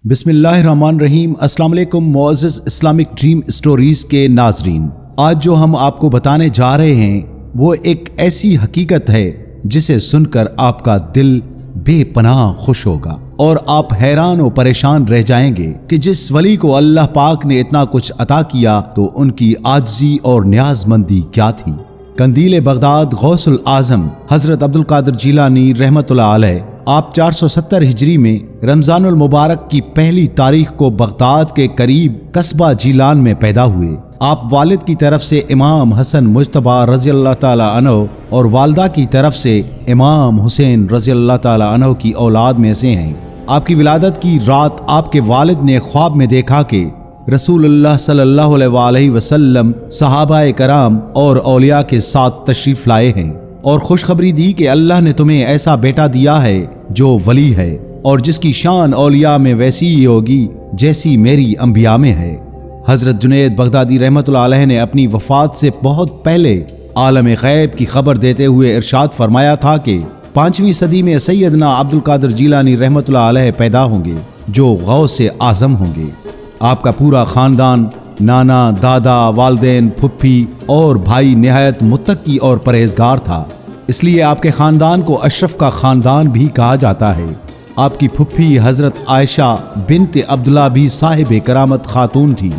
بسم اللہ الرحمن الرحیم۔ السلام علیکم معزز اسلامک ڈریم سٹوریز کے ناظرین، آج جو ہم آپ کو بتانے جا رہے ہیں وہ ایک ایسی حقیقت ہے جسے سن کر آپ کا دل بے پناہ خوش ہوگا اور آپ حیران و پریشان رہ جائیں گے کہ جس ولی کو اللہ پاک نے اتنا کچھ عطا کیا تو ان کی عاجزی اور نیاز مندی کیا تھی۔ قندیل بغداد غوث الاعظم حضرت عبدالقادر جیلانی رحمۃ اللہ علیہ آپ 470 ہجری میں رمضان المبارک کی پہلی تاریخ کو بغداد کے قریب قصبہ جیلان میں پیدا ہوئے۔ آپ والد کی طرف سے امام حسن مجتبی رضی اللہ تعالی عنہ اور والدہ کی طرف سے امام حسین رضی اللہ تعالی عنہ کی اولاد میں سے ہیں۔ آپ کی ولادت کی رات آپ کے والد نے خواب میں دیکھا کہ رسول اللہ صلی اللہ علیہ وآلہ وسلم صحابہ کرام اور اولیاء کے ساتھ تشریف لائے ہیں اور خوشخبری دی کہ اللہ نے تمہیں ایسا بیٹا دیا ہے جو ولی ہے اور جس کی شان اولیاء میں ویسی ہی ہوگی جیسی میری انبیاء میں ہے۔ حضرت جنید بغدادی رحمۃ اللہ علیہ نے اپنی وفات سے بہت پہلے عالم غیب کی خبر دیتے ہوئے ارشاد فرمایا تھا کہ 5ویں صدی میں سیدنا عبدالقادر جیلانی رحمۃ اللہ علیہ پیدا ہوں گے جو غوث اعظم ہوں گے۔ آپ کا پورا خاندان، نانا، دادا، والدین، پھپھی اور بھائی نہایت متقی اور پرہیزگار تھا، اس لیے آپ کے خاندان کو اشرف کا خاندان بھی کہا جاتا ہے۔ آپ کی پھپھی حضرت عائشہ بنت عبداللہ بھی صاحب کرامت خاتون تھی۔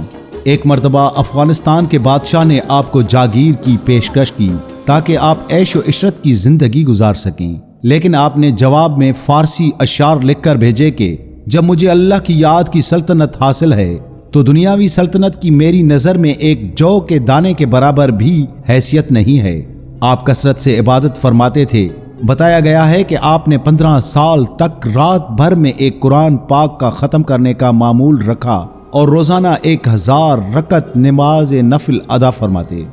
ایک مرتبہ افغانستان کے بادشاہ نے آپ کو جاگیر کی پیشکش کی تاکہ آپ عیش و عشرت کی زندگی گزار سکیں، لیکن آپ نے جواب میں فارسی اشعار لکھ کر بھیجے کہ جب مجھے اللہ کی یاد کی سلطنت حاصل ہے تو دنیاوی سلطنت کی میری نظر میں ایک جو کے دانے کے برابر بھی حیثیت نہیں ہے۔ آپ کثرت سے عبادت فرماتے تھے۔ بتایا گیا ہے کہ آپ نے 15 سال تک رات بھر میں ایک قرآن پاک کا ختم کرنے کا معمول رکھا اور روزانہ 1000 رکعت نماز نفل ادا فرماتے۔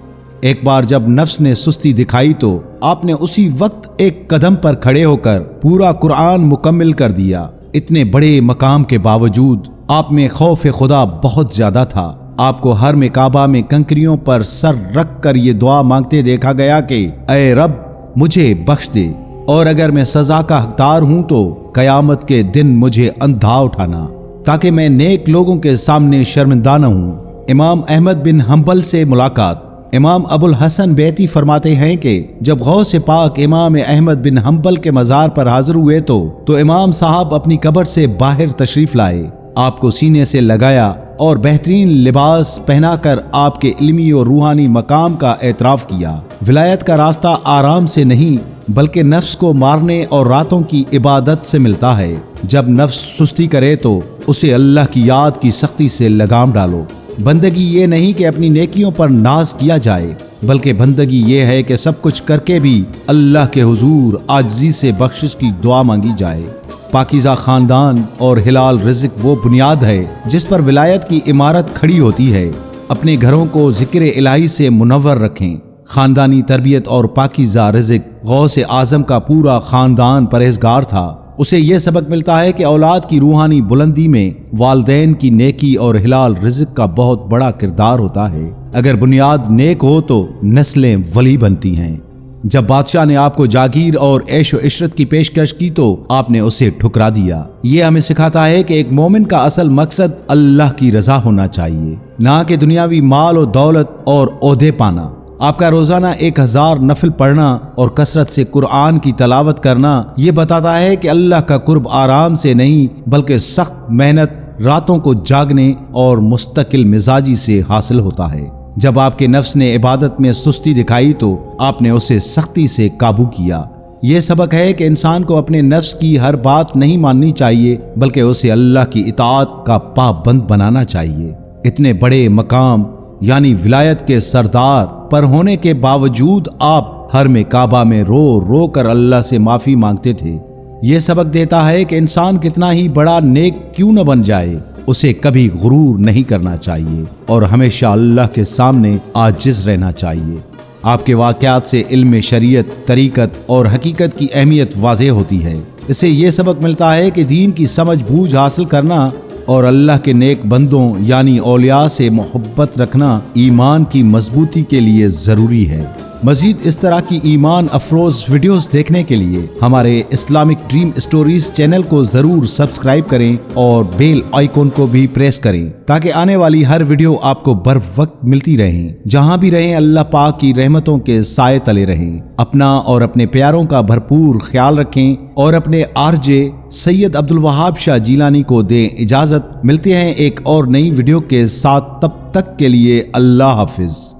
ایک بار جب نفس نے سستی دکھائی تو آپ نے اسی وقت ایک قدم پر کھڑے ہو کر پورا قرآن مکمل کر دیا۔ اتنے بڑے مقام کے باوجود آپ میں خوف خدا بہت زیادہ تھا۔ آپ کو حرم کعبہ میں کنکریوں پر سر رکھ کر یہ دعا مانگتے دیکھا گیا کہ اے رب مجھے بخش دے، اور اگر میں سزا کا حقدار ہوں تو قیامت کے دن مجھے اندھا اٹھانا تاکہ میں نیک لوگوں کے سامنے شرمندہ نہ ہوں۔ امام احمد بن حنبل سے ملاقات۔ امام ابو الحسن بیتی فرماتے ہیں کہ جب غوث پاک امام احمد بن حنبل کے مزار پر حاضر ہوئے تو امام صاحب اپنی قبر سے باہر تشریف لائے، آپ کو سینے سے لگایا اور بہترین لباس پہنا کر آپ کے علمی اور روحانی مقام کا اعتراف کیا۔ ولایت کا راستہ آرام سے نہیں بلکہ نفس کو مارنے اور راتوں کی عبادت سے ملتا ہے۔ جب نفس سستی کرے تو اسے اللہ کی یاد کی سختی سے لگام ڈالو۔ بندگی یہ نہیں کہ اپنی نیکیوں پر ناز کیا جائے، بلکہ بندگی یہ ہے کہ سب کچھ کر کے بھی اللہ کے حضور عاجزی سے بخشش کی دعا مانگی جائے۔ پاکیزہ خاندان اور حلال رزق وہ بنیاد ہے جس پر ولایت کی عمارت کھڑی ہوتی ہے۔ اپنے گھروں کو ذکر الہی سے منور رکھیں۔ خاندانی تربیت اور پاکیزہ رزق۔ غوث اعظم کا پورا خاندان پرہیزگار تھا۔ اسے یہ سبق ملتا ہے کہ اولاد کی روحانی بلندی میں والدین کی نیکی اور حلال رزق کا بہت بڑا کردار ہوتا ہے۔ اگر بنیاد نیک ہو تو نسلیں ولی بنتی ہیں۔ جب بادشاہ نے آپ کو جاگیر اور عیش و عشرت کی پیشکش کی تو آپ نے اسے ٹھکرا دیا۔ یہ ہمیں سکھاتا ہے کہ ایک مومن کا اصل مقصد اللہ کی رضا ہونا چاہیے، نہ کہ دنیاوی مال و دولت اور عہدے پانا۔ آپ کا روزانہ 1000 نفل پڑھنا اور کثرت سے قرآن کی تلاوت کرنا یہ بتاتا ہے کہ اللہ کا قرب آرام سے نہیں بلکہ سخت محنت، راتوں کو جاگنے اور مستقل مزاجی سے حاصل ہوتا ہے۔ جب آپ کے نفس نے عبادت میں سستی دکھائی تو آپ نے اسے سختی سے قابو کیا۔ یہ سبق ہے کہ انسان کو اپنے نفس کی ہر بات نہیں ماننی چاہیے بلکہ اسے اللہ کی اطاعت کا پابند بنانا چاہیے۔ اتنے بڑے مقام یعنی ولایت کے سردار پر ہونے کے باوجود آپ حرم کعبہ میں رو رو کر اللہ سے معافی مانگتے تھے۔ یہ سبق دیتا ہے کہ انسان کتنا ہی بڑا نیک کیوں نہ بن جائے، اسے کبھی غرور نہیں کرنا چاہیے اور ہمیشہ اللہ کے سامنے عاجز رہنا چاہیے۔ آپ کے واقعات سے علم شریعت، طریقت اور حقیقت کی اہمیت واضح ہوتی ہے۔ اس سے یہ سبق ملتا ہے کہ دین کی سمجھ بوجھ حاصل کرنا اور اللہ کے نیک بندوں یعنی اولیاء سے محبت رکھنا ایمان کی مضبوطی کے لیے ضروری ہے۔ مزید اس طرح کی ایمان افروز ویڈیوز دیکھنے کے لیے ہمارے اسلامک ڈریم اسٹوریز چینل کو ضرور سبسکرائب کریں اور بیل آئیکن کو بھی پریس کریں تاکہ آنے والی ہر ویڈیو آپ کو بر وقت ملتی رہیں۔ جہاں بھی رہیں اللہ پاک کی رحمتوں کے سائے تلے رہیں۔ اپنا اور اپنے پیاروں کا بھرپور خیال رکھیں اور اپنے RJ سید عبدالوہاب شاہ جیلانی کو دیں اجازت۔ ملتے ہیں ایک اور نئی ویڈیو کے ساتھ، تب تک کے لیے اللہ حافظ۔